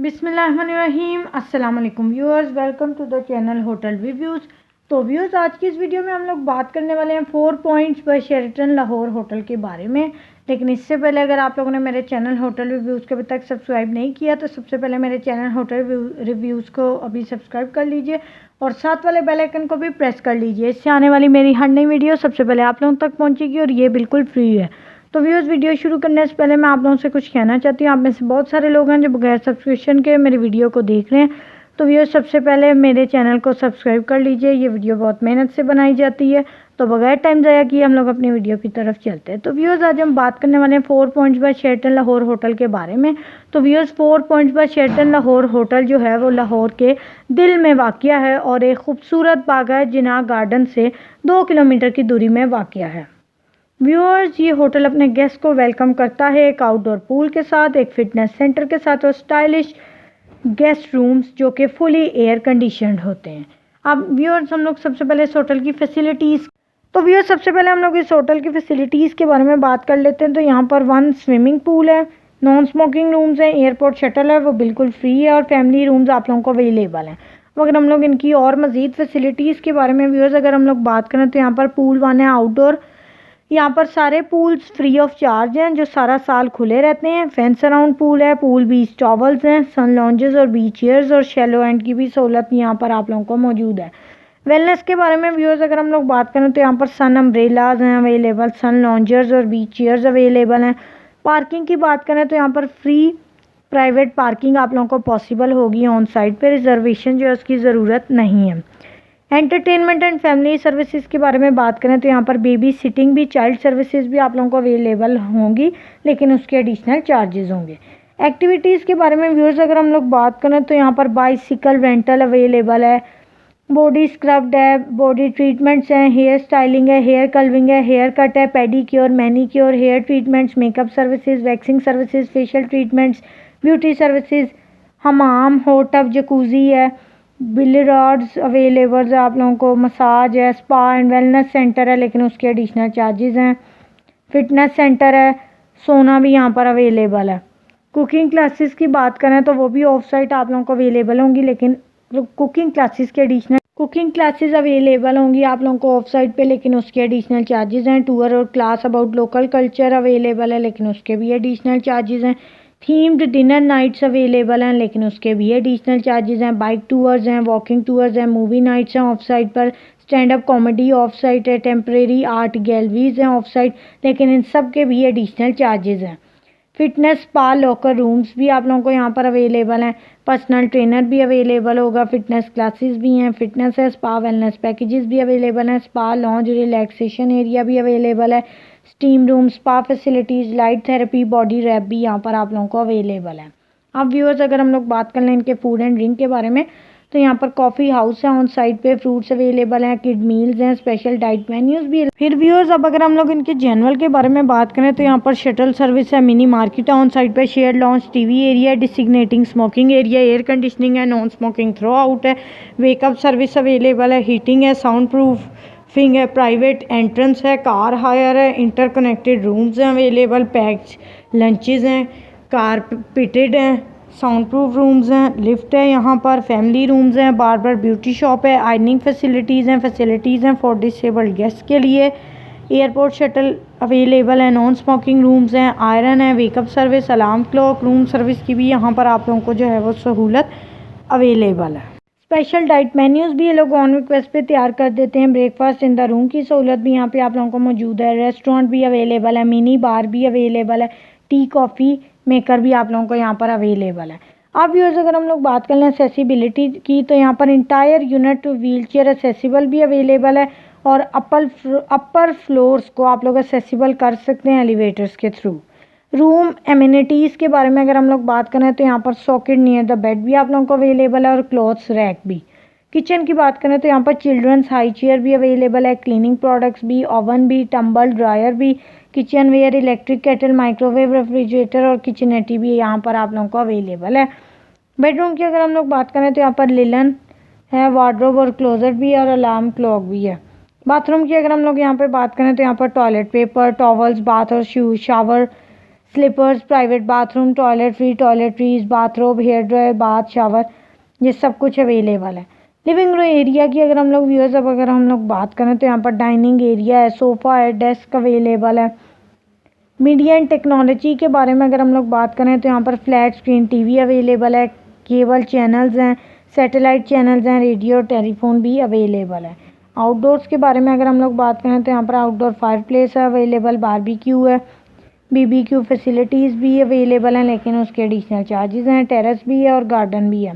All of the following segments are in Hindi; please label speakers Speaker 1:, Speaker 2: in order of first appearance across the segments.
Speaker 1: बिस्मिल्लाहिर्रहमानिर्रहीम। अस्सलाम वालेकुम viewers, welcome to the channel hotel reviews. तो व्यूअर्स, आज की इस वीडियो में हम लोग बात करने वाले हैं 4 points by Sheraton Lahore hotel के बारे में। लेकिन इससे पहले अगर आप लोगों ने मेरे चैनल होटल रिव्यूज़ को अभी तक सब्सक्राइब नहीं किया तो सबसे पहले मेरे चैनल होटल रिव्यूज़ को अभी सब्सक्राइब कर लीजिए और साथ वाले बेल आइकन को भी प्रेस कर लीजिए। इससे आने वाली मेरी हर नई वीडियो सबसे पहले आप लोगों तक पहुँचेगी और ये बिल्कुल फ्री है। तो व्यूअर्स, वीडियो शुरू करने से पहले मैं आप लोगों से कुछ कहना चाहती हूँ। आप में से बहुत सारे लोग हैं जो बगैर सब्सक्रिप्शन के मेरी वीडियो को देख रहे हैं। तो व्यूअर्स, सबसे पहले मेरे चैनल को सब्सक्राइब कर लीजिए। ये वीडियो बहुत मेहनत से बनाई जाती है। तो बगैर टाइम ज़ाया किए हम लोग अपनी वीडियो की तरफ चलते हैं। तो व्यूअर्स, आज हम बात करने वाले हैं 4 points by Sheraton Lahore hotel के बारे में। तो viewers, 4 points by Sheraton Lahore hotel जो है वो लाहौर के दिल में वाक़या है और एक खूबसूरत बागा जिनाह गार्डन से 2 किलोमीटर की दूरी में वाक़या है। व्यूअर्स, ये होटल अपने गेस्ट को वेलकम करता है एक आउटडोर पूल के साथ, एक फिटनेस सेंटर के साथ और स्टाइलिश गेस्ट रूम्स जो कि फुली एयर कंडीशनड होते हैं। अब व्यूअर्स, हम लोग सबसे पहले इस होटल की फैसिलिटीज़ के बारे में बात कर लेते हैं। तो यहाँ पर 1 स्विमिंग पूल है, नॉन स्मोकिंग रूम्स हैं, एयरपोर्ट शटल है वो बिल्कुल फ्री है और फैमिली रूम्स आप लोगों को अवेलेबल हैं। अगर हम लोग इनकी और मज़ीद फैसिलिटीज़ के बारे में व्यूअर्स अगर हम लोग बात करें तो यहाँ पर पूल 1 है आउटडोर। यहाँ पर सारे पूल्स फ्री ऑफ चार्ज हैं जो सारा साल खुले रहते हैं। फेंस अराउंड पूल है, पूल बीच टॉवल्स हैं, सन लॉन्जेस और बीच चेयर्स और शैलो एंड की भी सहूलत यहाँ पर आप लोगों को मौजूद है। वेलनेस के बारे में व्यूअर्स अगर हम लोग बात करें तो यहाँ पर सन अम्ब्रेलाज हैं अवेलेबल, सन लॉन्जर्स और बीच चेयर्स अवेलेबल हैं। पार्किंग की बात करें तो यहाँ पर फ्री प्राइवेट पार्किंग आप लोगों को पॉसिबल होगी ऑन साइट पे, रिजर्वेशन जो है उसकी ज़रूरत नहीं है। एंटरटेनमेंट एंड फैमिली सर्विसेज के बारे में बात करें तो यहाँ पर बेबी सिटिंग भी, चाइल्ड सर्विसेज भी आप लोगों को अवेलेबल होंगी लेकिन उसके एडिशनल चार्जेस होंगे। एक्टिविटीज़ के बारे में व्यूअर्स अगर हम लोग बात करें तो यहाँ पर बाइसिकल रेंटल अवेलेबल है, बॉडी स्क्रब्ड है, बॉडी ट्रीटमेंट्स हैं, हेयर स्टाइलिंग है, हेयर कलरिंग है, हेयर कट है, pedicure, manicure, hair treatments, makeup services, waxing services, facial treatments, beauty services, हमाम, हॉट टब, जकूज़ी है, बिलियर्ड्स अवेलेबल है आप लोगों को, मसाज है, स्पा एंड वेलनेस सेंटर है लेकिन उसके एडिशनल चार्जेस हैं। फिटनेस सेंटर है, सोना भी यहाँ पर अवेलेबल है। कुकिंग क्लासेस की बात करें तो वो भी ऑफ साइट आप लोगों को अवेलेबल होंगी लेकिन कुकिंग क्लासेस अवेलेबल होंगी आप लोगों को ऑफ साइट पे लेकिन उसके एडिशनल चार्जेस हैं। टूर और class about local culture available है लेकिन उसके भी एडिशनल चार्जेस हैं। थीम्ड डिनर नाइट्स अवेलेबल हैं लेकिन उसके भी एडिशनल चार्जेस हैं। बाइक टूर्स हैं, वॉकिंग टूर्स हैं, मूवी नाइट्स हैं ऑफ साइट पर, stand up comedy of site है, टेम्परेरी आर्ट गैलरीज हैं ऑफ साइट लेकिन इन सब के भी एडिशनल चार्जेस हैं। फिटनेस स्पा लॉकर रूम्स भी आप लोगों को यहाँ पर अवेलेबल हैं। पर्सनल ट्रेनर भी अवेलेबल होगा, फिटनेस क्लासेस भी हैं, फिटनेस है, स्पा वेलनेस पैकेजेस भी अवेलेबल हैं, स्पा लॉन्ज रिलैक्सेशन एरिया भी अवेलेबल है, steam room, spa facilities, light therapy, body wrap भी यहाँ पर आप लोगों को अवेलेबल है। अब व्यूअर्स अगर हम लोग बात कर लें इनके फूड एंड ड्रिंक के बारे में तो यहाँ पर कॉफ़ी हाउस है ऑन साइट पे, फ्रूट्स अवेलेबल हैं, किड मील्स हैं, स्पेशल डाइट मेन्यूज़ भी। फिर व्यूअर्स अब अगर हम लोग इनके जनरल के बारे में बात करें तो यहाँ पर शटल सर्विस है, मिनी मार्केट है ऑन साइट पे, shared lounge, TV area, designating smoking area, air conditioning है, नॉन स्मोकिंग थ्रो आउट है, वेकअप सर्विस अवेलेबल है, हीटिंग है, साउंड प्रूफिंग है, प्राइवेट एंट्रेंस है, कार हायर है, इंटरकनेक्टेड रूम्स हैं अवेलेबल, पैक्ड लंचेस हैं, कारपेटेड हैं, साउंड प्रूफ रूम्स हैं, लिफ्ट है यहाँ पर, फैमिली रूम्स हैं, बार्बर ब्यूटी शॉप है, आयरनिंग फैसिलिटीज़ हैं फॉर डिसेबल्ड गेस्ट के लिए, एयरपोर्ट शटल अवेलेबल है, नॉन स्मोकिंग रूम्स हैं, आयरन है, wake up service, alarm clock, room service की भी यहाँ पर आप लोगों को जो है वो सहूलत अवेलेबल है। स्पेशल डाइट मेन्यूज़ भी ये लोग ऑन रिक्वेस्ट पे तैयार कर देते हैं। ब्रेकफास्ट इन द रूम की सहूलत भी यहाँ पे आप लोगों को मौजूद है। रेस्टोरेंट भी अवेलेबल है, मिनी बार भी अवेलेबल है, टी कॉफ़ी मेकर भी आप लोगों को यहाँ पर अवेलेबल है। अब व्यूअर्स अगर हम लोग बात कर लें एक्सेसिबिलिटी की तो यहाँ पर entire unit wheel chair accessible भी अवेलेबल है और अपर फ्लोर्स को आप लोग एक्सेसिबल कर सकते हैं एलिवेटर्स के थ्रू। रूम एमिनिटीज़ के बारे में अगर हम लोग बात करें तो यहाँ पर सॉकेट नियर द बेड भी आप लोगों को अवेलेबल है और क्लॉथ्स रैक भी। किचन की बात करें तो यहाँ पर चिल्ड्रंस हाई चेयर भी अवेलेबल है, क्लीनिंग प्रोडक्ट्स भी, ओवन भी, टम्बल ड्रायर भी, kitchen ware, electric kettle, microwave, refrigerator और किचनेटी भी यहाँ पर आप लोगों को अवेलेबल है। बेडरूम की अगर हम लोग बात करें तो यहाँ पर लिलन है, वार्डरोब और क्लोजेट भी है और अलार्म क्लॉक भी है। बाथरूम की अगर हम लोग यहाँ पर बात करें तो यहाँ पर टॉयलेट पेपर, टॉवल्स, बाथ और shower slippers, private bathroom, toiletries, bathrobe, hair dryer, bath, shower, ये सब कुछ अवेलेबल है। लिविंग रूम एरिया की अगर हम लोग व्यूअर्स अब अगर हम लोग बात करें तो यहाँ पर डाइनिंग एरिया है, सोफ़ा है, डेस्क अवेलेबल है। मीडिया एंड टेक्नोलॉजी के बारे में अगर हम लोग बात करें तो यहाँ पर फ्लैट स्क्रीन टीवी अवेलेबल है, केबल चैनल्स हैं, सैटेलाइट चैनल्स हैं, रेडियो टेलीफोन भी अवेलेबल है। आउटडोर्स के बारे में अगर हम लोग बात करें तो यहाँ पर आउटडोर फायर प्लेस है अवेलेबल, बारबेक्यू है, बीबीक्यू फैसिलिटीज़ भी अवेलेबल हैं लेकिन उसके एडिशनल चार्जेस हैं, टेरेस भी है और गार्डन भी है।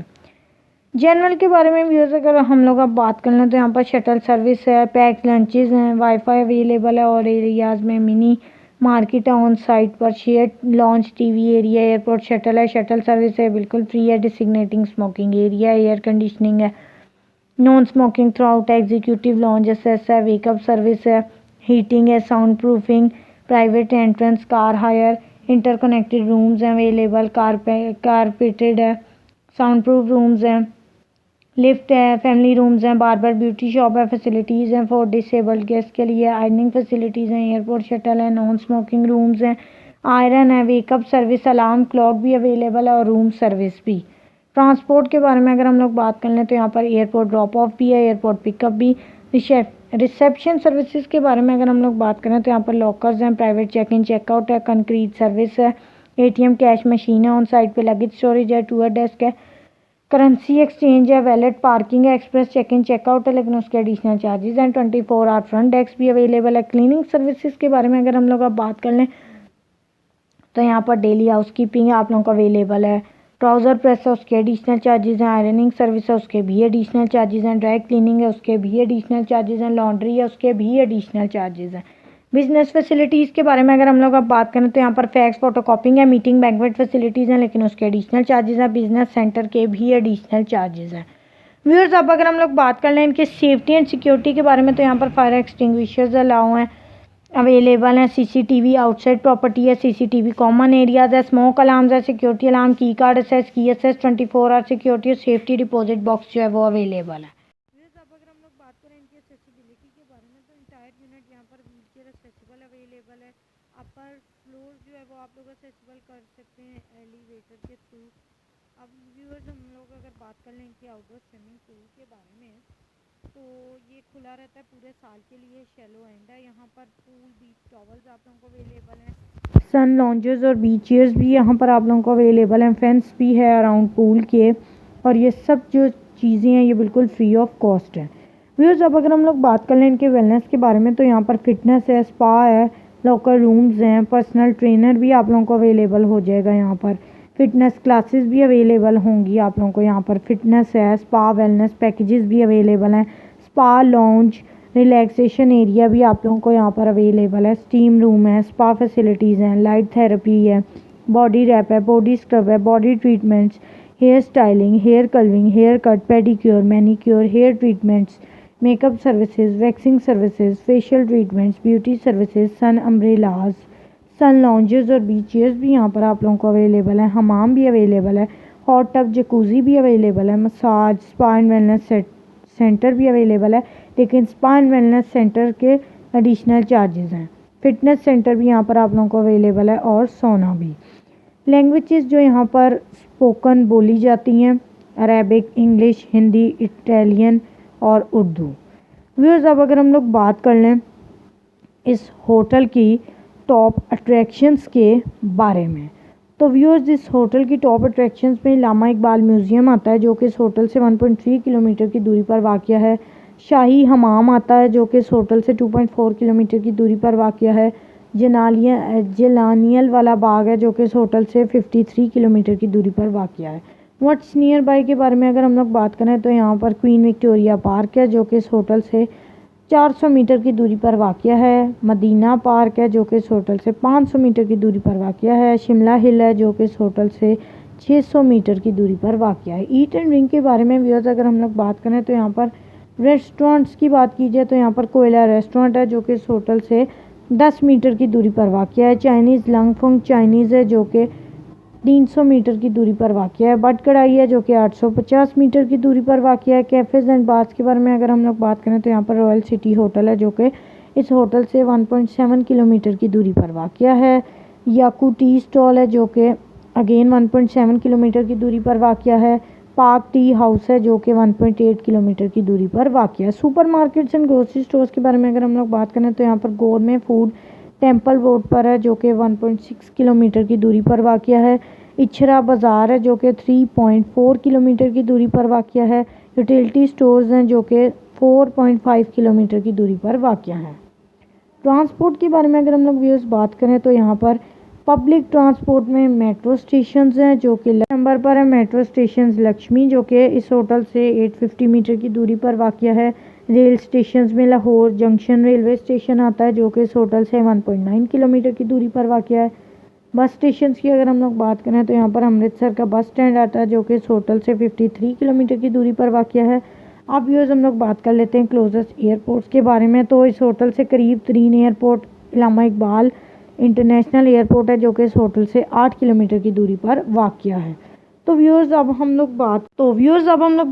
Speaker 1: जनरल के बारे में व्यूअर्स अगर हम लोग अब बात कर लें तो यहाँ पर शटल सर्विस है, पैक लंचेस हैं, वाईफाई अवेलेबल है और एरियाज़ में मिनी मार्केट ऑन साइट पर shared lounge, TV area, airport shuttle है, शटल सर्विस है, बिल्कुल फ्री है, designating smoking area, air conditioning है, non smoking throughout, executive lounge access है, वेकअप सर्विस है, हीटिंग है, sound proofing, private entrance, car hire, interconnected rooms हैं अवेलेबल, कारपेटेड है, साउंड प्रूफ रूम्स हैं, लिफ्ट है, फैमिली रूम्स हैं, बार्बर ब्यूटी शॉप है, फैसिलिटीज़ हैं फॉर डिसेबल्ड गेस्ट के लिए, आयरनिंग फैसिलिटीज़ हैं, एयरपोर्ट शटल है, नॉन स्मोकिंग रूम्स हैं, आयरन है, वेकअप सर्विस, अलार्म क्लॉक भी अवेलेबल है और रूम सर्विस भी। ट्रांसपोर्ट के बारे में अगर हम लोग बात कर लें तो यहाँ पर एयरपोर्ट ड्रॉप ऑफ भी है, एयरपोर्ट पिकअप भी। रिसेप्शन सर्विसेज के बारे में अगर हम लोग बात करें तो यहाँ पर लॉकर्स हैं, प्राइवेट चेक इन चेकआउट है, कंक्रीट सर्विस है, एटीएम कैश मशीन है, ऑन साइट पे लगेज स्टोरेज है, टूर डेस्क है, करेंसी एक्सचेंज है, वैलेट, पार्किंग है, एक्सप्रेस चेक इन चेकआउट है लेकिन उसके एडिशनल चार्जेस हैं, 24 आवर फ्रंट डेस्क भी अवेलेबल है। क्लीनिंग सर्विसेज के बारे में अगर हम लोग अब बात कर लें तो यहाँ पर डेली हाउसकीपिंग आप लोगों को अवेलेबल है, ट्राउज़र प्रेस है उसके एडिशनल चार्जेस हैं, आयरनिंग सर्विस है उसके भी एडिशनल चार्जेस हैं, ड्राई क्लीनिंग है उसके भी एडिशनल चार्जेस हैं, लॉन्ड्री है उसके भी एडिशनल चार्जेस हैं। बिजनेस फैसिलिटीज़ के बारे में अगर हम लोग अब बात करें तो यहाँ पर फैक्स फोटोकॉपिंग है, मीटिंग बैंक्वेट फैसिलिटीज़ हैं लेकिन उसके एडिशनल चार्जेस हैं, बिजनेस सेंटर के भी एडिशनल चार्जेस हैं। व्यूअर्स अब अगर हम लोग बात कर लें इनके सेफ्टी एंड सिक्योरिटी के बारे में तो यहाँ पर फायर एक्सटिंग्विशर्स अलाउ हैं अवेलेबल हैं, सीसीटीवी आउटसाइड प्रॉपर्टी है, सीसीटीवी कॉमन एरियाज है, स्मोक अलार्म्स है, सिक्योरिटी अलार्म, की कार्ड असेस, की असेस, 24 आवर सिक्योरिटी और सेफ्टी डिपॉजिट बॉक्स जो है वो अवेलेबल है। अब अगर हम लोग बात करें इनकी एक्सेसिबिलिटी के बारे में तो इंटायर यूनिट यहाँ पर व्हीलचेयर एक्सेसिबल अवेलेबल है, अपर फ्लोर जो है वो आप लोग एक्सेसिबल कर सकते हैं एलिवेटर के थ्रू। अब व्यूअर्स हम लोग अगर बात कर लें इनकी आउटडोर स्विमिंग पूल के बारे में तो ये खुला रहता है पूरे साल के लिए, शैलो एंड है, यहाँ पर पूल बीच टॉवल्स आप लोगों को अवेलेबल हैं, सन लॉन्जेस और बीच चेयर्स भी यहाँ पर आप लोगों को अवेलेबल हैं, फेंस भी है अराउंड पूल के और ये सब जो चीज़ें हैं ये बिल्कुल फ्री ऑफ कॉस्ट है। व्यूअर्स अब अगर हम लोग बात कर लें इनके वेलनेस के बारे में तो यहाँ पर फिटनेस है, स्पा है, लॉकर रूम्स हैं, पर्सनल ट्रेनर भी आप लोगों को अवेलेबल हो जाएगा, यहाँ पर फिटनेस क्लासेस भी अवेलेबल होंगी आप लोगों को, यहाँ पर फिटनेस है, स्पा वेलनेस पैकेजेस भी अवेलेबल हैं, स्पा लॉन्ज रिलैक्सेशन एरिया भी आप लोगों को यहाँ पर अवेलेबल है, स्टीम रूम है, स्पा फैसिलिटीज़ हैं, लाइट थेरेपी है, बॉडी रैप है, बॉडी स्क्रब है, body treatments, hair styling, hair colouring, hair cut, pedicure, manicure, hair treatments, makeup services, waxing services, facial treatments, beauty services, sun umbrellas, sun lounges और बीच चेयर्स भी यहाँ पर आप लोगों को अवेलेबल है, हमाम भी अवेलेबल है, हॉट टब जकूज़ी भी अवेलेबल है, massage spa and wellness centre भी अवेलेबल है लेकिन स्पा एंड वेलनेस सेंटर के एडिशनल चार्जेस हैं, फिटनेस सेंटर भी यहाँ पर आप लोगों को अवेलेबल है और सोना भी। लैंग्वेजेस जो यहाँ पर स्पोकन बोली जाती हैं अरेबिक, इंग्लिश, हिंदी, इटालियन और उर्दू। व्यूअर्स अब अगर हम लोग बात कर लें इस होटल की टॉप अट्रैक्शंस के बारे में तो व्यूअर्स इस होटल की टॉप अट्रैक्शंस में इलामा इकबाल म्यूज़ियम आता है जो कि इस होटल से 1.3 किलोमीटर की दूरी पर वाक़या है, शाही हमाम आता है जो कि इस होटल से 2.4 किलोमीटर की दूरी पर वाक़या है, जलानियल वाला बाग है जो कि इस होटल से 53 किलोमीटर की दूरी पर वाक़या है। व्हाट्स नियर बाय के बारे में अगर हम लोग बात करें तो यहाँ पर क्वीन विक्टोरिया पार्क है जो कि इस होटल से 400 मीटर की दूरी पर वाक़या है, मदीना पार्क है जो कि इस होटल से 500 मीटर की दूरी पर वाक़या है, शिमला हिल है जो कि इस होटल से 600 मीटर की दूरी पर वाक़या है। ईट एंड ड्रिंक के बारे में व्यूअर्स अगर हम लोग बात करें तो यहाँ पर रेस्टोरेंट्स की बात की जाए तो यहाँ पर कोयला रेस्टोरेंट है जो कि इस होटल से 10 मीटर की दूरी पर वाक़या है, चाइनीज़ लंगफंग चाइनीज़ है जो कि 300 मीटर की दूरी पर वाक़या है, बट कढ़ाई है जो कि 850 मीटर की दूरी पर वाक़या है। कैफ़ेज़ एंड बार्स के बारे में अगर हम लोग बात करें तो यहाँ पर रॉयल सिटी होटल है जो कि इस होटल से 1.7 किलोमीटर की दूरी पर वाक़या है। याकू टी स्टॉल है जो कि अगेन 1.7 किलोमीटर की दूरी पर वाक़या है। पार्क टी हाउस है जो कि 1.8 किलोमीटर की दूरी पर वाक़या है। Super markets and grocery stores के बारे में अगर हम लोग बात करें तो यहाँ पर गोरमे फूड टेम्पल रोड पर है जो कि 1.6 किलोमीटर की दूरी पर वाक़या है। इछरा बाज़ार है जो कि 3.4 किलोमीटर की दूरी पर वाक़या है। यूटिलिटी स्टोर्स हैं जो कि 4.5 किलोमीटर की दूरी पर वाक़या हैं। ट्रांसपोर्ट के बारे में अगर हम लोग व्यूअर्स बात करें तो यहाँ पर पब्लिक ट्रांसपोर्ट में मेट्रो स्टेशंस हैं जो कि नंबर पर है मेट्रो स्टेशंस लक्ष्मी जो कि इस होटल से 850 मीटर की दूरी पर वाक़या है। रेल स्टेशंस में लाहौर जंक्शन रेलवे स्टेशन आता है जो कि इस होटल से 1.9 किलोमीटर की दूरी पर वाक़या है। बस स्टेशंस की अगर हम लोग बात करें तो यहाँ पर अमृतसर का बस स्टैंड आता है जो कि इस होटल से 53 किलोमीटर की दूरी पर वाक़या है। अब व्यूअर्स हम लोग बात कर लेते हैं क्लोजेस्ट एयरपोर्ट्स के बारे में। तो इस होटल से करीब तरीन एयरपोर्ट इलामा इकबाल इंटरनेशनल एयरपोर्ट है जो कि इस होटल से 8 किलोमीटर की दूरी पर वाक़या है। तो व्यूअर्स अब हम लोग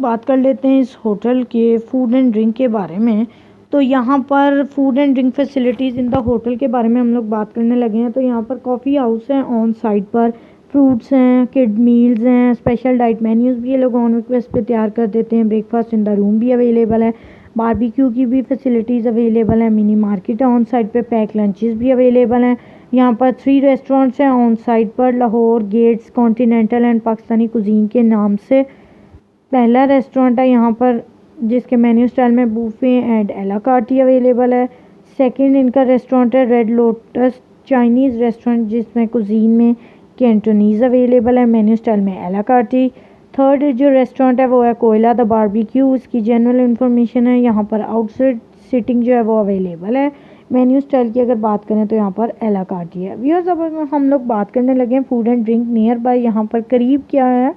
Speaker 1: बात कर लेते हैं इस होटल के फूड एंड ड्रिंक के बारे में। तो यहाँ पर food and drink facilities in the hotel के बारे में हम लोग बात करने लगे हैं। तो यहाँ पर कॉफ़ी हाउस है ऑन साइट पर, फ्रूट्स हैं, किड मील्स हैं, स्पेशल डाइट मेन्यूज़ भी ये लोग ऑन रिक्वेस्ट पे तैयार कर देते हैं। ब्रेकफास्ट इन द रूम भी अवेलेबल है। बारबेक्यू की भी फैसिलिटीज़ अवेलेबल है। मिनी मार्केट है ऑन साइट पे, पैक लंचेस भी अवेलेबल हैं। यहाँ पर 3 रेस्टोरेंट्स हैं ऑन साइट पर, Lahore gates continental and Pakistani cuisine के नाम से। पहला रेस्टोरेंट है यहाँ पर जिसके मेन्यू स्टाइल में बूफे एंड एला कार्ट ही अवेलेबल है। सेकंड इनका रेस्टोरेंट है रेड लोटस चाइनीज़ रेस्टोरेंट जिसमें कुजीन में कैंटोनीज़ अवेलेबल है, मेन्यू स्टाइल में एला कार्ट ही। थर्ड जो रेस्टोरेंट है वो है कोयला द बारबेक्यू। इसकी जनरल इन्फॉर्मेशन है यहाँ पर आउटसाइड सीटिंग जो है वो अवेलेबल है। मेन्यू स्टाइल की अगर बात करें तो यहाँ पर एला कार्ट ही है। व्यूअर्स अब हम लोग बात करने लगे हैं food and drink near by. यहाँ पर करीब क्या है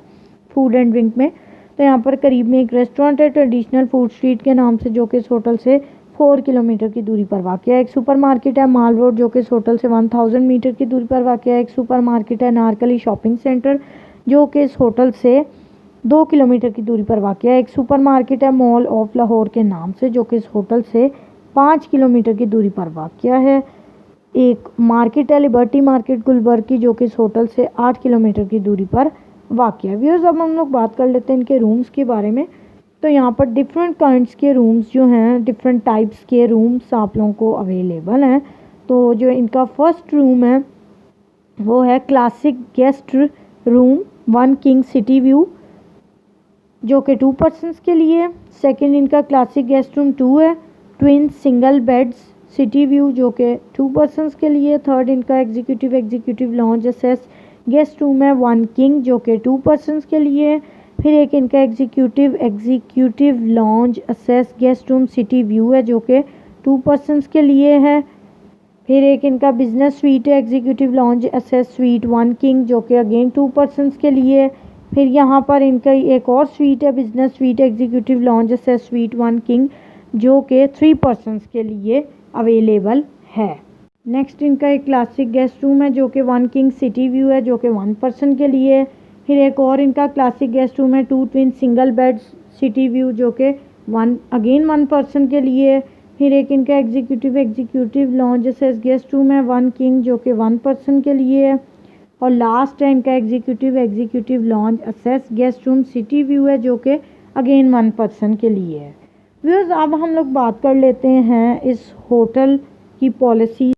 Speaker 1: फूड एंड ड्रिंक में, तो यहाँ पर करीब में एक रेस्टोरेंट है ट्रेडिशनल फूड स्ट्रीट के नाम से जो कि इस होटल से 4 किलोमीटर की दूरी पर वाक़या है। एक सुपर मार्केट है माल रोड जो कि इस होटल से 1000 मीटर की दूरी पर वाक़या है। एक सुपर मार्केट है नारकली शॉपिंग सेंटर जो कि इस होटल से 2 किलोमीटर की दूरी पर वाक़या है। एक सुपर मार्केट है मॉल ऑफ लाहौर के नाम से जो कि इस होटल से 5 किलोमीटर की दूरी पर वाक़या है। एक मार्केट है लिबर्टी मार्केट गुलबर्ग की जो कि इस होटल से 8 किलोमीटर की दूरी पर वाक़या। व्यूअर्स अब हम लोग बात कर लेते हैं इनके रूम्स के बारे में। तो यहाँ पर डिफरेंट काइंड्स के रूम्स जो हैं, डिफरेंट टाइप्स के रूम्स आप लोगों को अवेलेबल हैं। तो जो इनका फर्स्ट रूम है वो है classic guest room 1 king city view जो कि 2 पर्सनस के लिए। सेकंड इनका क्लासिक गेस्ट रूम 2 है twin single beds city view जो कि 2 पर्सनस के लिए। थर्ड इनका executive lounge access guest room है 1 किंग जो कि 2 पर्सनस के लिए। फिर एक इनका executive lounge access guest room city view है जो कि 2 पर्सनस के लिए है। फिर एक इनका बिजनेस स्वीट है executive lounge access suite 1 king जो कि अगेन 2 पर्सनस के लिए। फिर यहाँ पर इनका एक और स्वीट है business suite executive lounge access suite 1 king जो कि 3 पर्सनस के लिए अवेलेबल है। नेक्स्ट इनका एक क्लासिक गेस्ट रूम है जो कि 1 किंग सिटी व्यू है जो कि 1 पर्सन के लिए। फिर एक और इनका क्लासिक गेस्ट रूम है 2 twin single bed city view जो कि 1 पर्सन के लिए। फिर एक इनका executive lounge access guest room है 1 किंग जो कि 1 पर्सन के लिए। और लास्ट है इनका executive lounge access guest room city view है जो कि अगेन 1 पर्सन के लिए है। व्यूअर्स अब हम लोग बात कर लेते हैं इस होटल की पॉलिसी।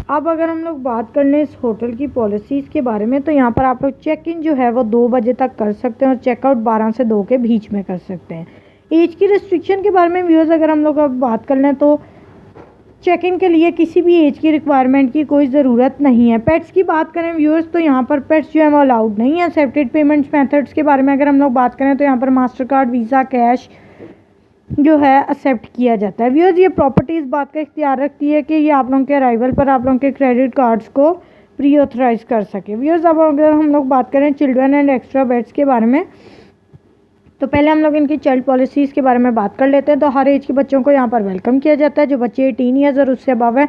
Speaker 1: अब अगर हम लोग बात कर लें इस होटल की पॉलिसीज़ के बारे में तो यहाँ पर आप लोग चेक इन जो है वो 2 बजे तक कर सकते हैं और चेकआउट 12 से 2 के बीच में कर सकते हैं। एज की रिस्ट्रिक्शन के बारे में व्यूअर्स अगर हम लोग अब बात कर लें तो चेक इन के लिए किसी भी एज की रिक्वायरमेंट की कोई ज़रूरत नहीं है। पेट्स की बात करें व्यूअर्स तो यहाँ पर पेट्स जो है वो अलाउड नहीं है। एक्सेप्टेड पेमेंट्स मेथड्स के बारे में अगर हम लोग बात करें तो यहाँ पर मास्टर कार्ड वीज़ा कैश जो है एक्सेप्ट किया जाता है। व्यूअर्स ये प्रॉपर्टी इस बात का इख्तियार रखती है कि ये आप लोगों के अराइवल पर आप लोगों के क्रेडिट कार्ड्स को प्री ऑथराइज कर सके। व्यूअर्स अब अगर हम लोग बात करें चिल्ड्रन एंड एक्स्ट्रा बेड्स के बारे में तो पहले हम लोग इनकी चाइल्ड पॉलिसीज़ के बारे में बात कर लेते हैं। तो हर एज के बच्चों को यहाँ पर वेलकम किया जाता है। जो बच्चे 18 ईयर्स और उससे अबव है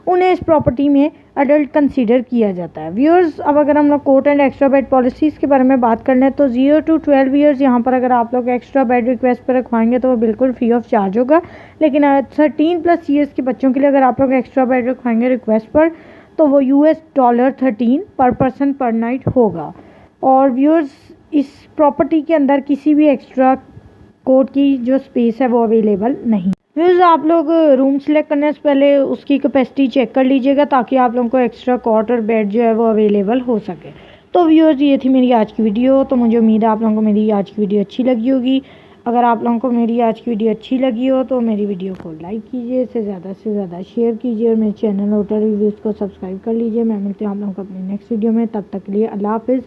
Speaker 1: उन्हें इस प्रॉपर्टी में अडल्ट कंसीडर किया जाता है। व्यूअर्स अब अगर हम लोग cot and extra bed policies के बारे में बात कर लें तो 0 to 12 ईयर्स यहाँ पर अगर आप लोग एक्स्ट्रा बेड रिक्वेस्ट पर रखवाएंगे तो वो बिल्कुल फ्री ऑफ चार्ज होगा। लेकिन 13+ ईयर्स के बच्चों के लिए अगर आप लोग एक्स्ट्रा बेड रखवाएंगे रिक्वेस्ट पर तो वो $13 पर पर्सन पर नाइट होगा। और व्यूअर्स इस प्रॉपर्टी के अंदर किसी भी एक्स्ट्रा कोट की जो स्पेस है वो अवेलेबल नहीं। व्यूअर्स आप लोग रूम सेलेक्ट करने से पहले उसकी कैपेसिटी चेक कर लीजिएगा ताकि आप लोगों को एक्स्ट्रा कॉट और बेड जो है वो अवेलेबल हो सके। तो व्यूअर्स ये थी मेरी आज की वीडियो। तो मुझे उम्मीद है आप लोगों को मेरी आज की वीडियो अच्छी लगी होगी। अगर आप लोगों को मेरी आज की वीडियो अच्छी लगी हो तो मेरी वीडियो को लाइक कीजिए, इसे ज़्यादा से ज़्यादा शेयर कीजिए और मेरे चैनल होटल रिव्यूज़ को सब्सक्राइब कर लीजिए। मैं मिलती हूँ आप लोगों को अपने नेक्स्ट वीडियो में, तब तक के लिए अल्लाह हाफिज़।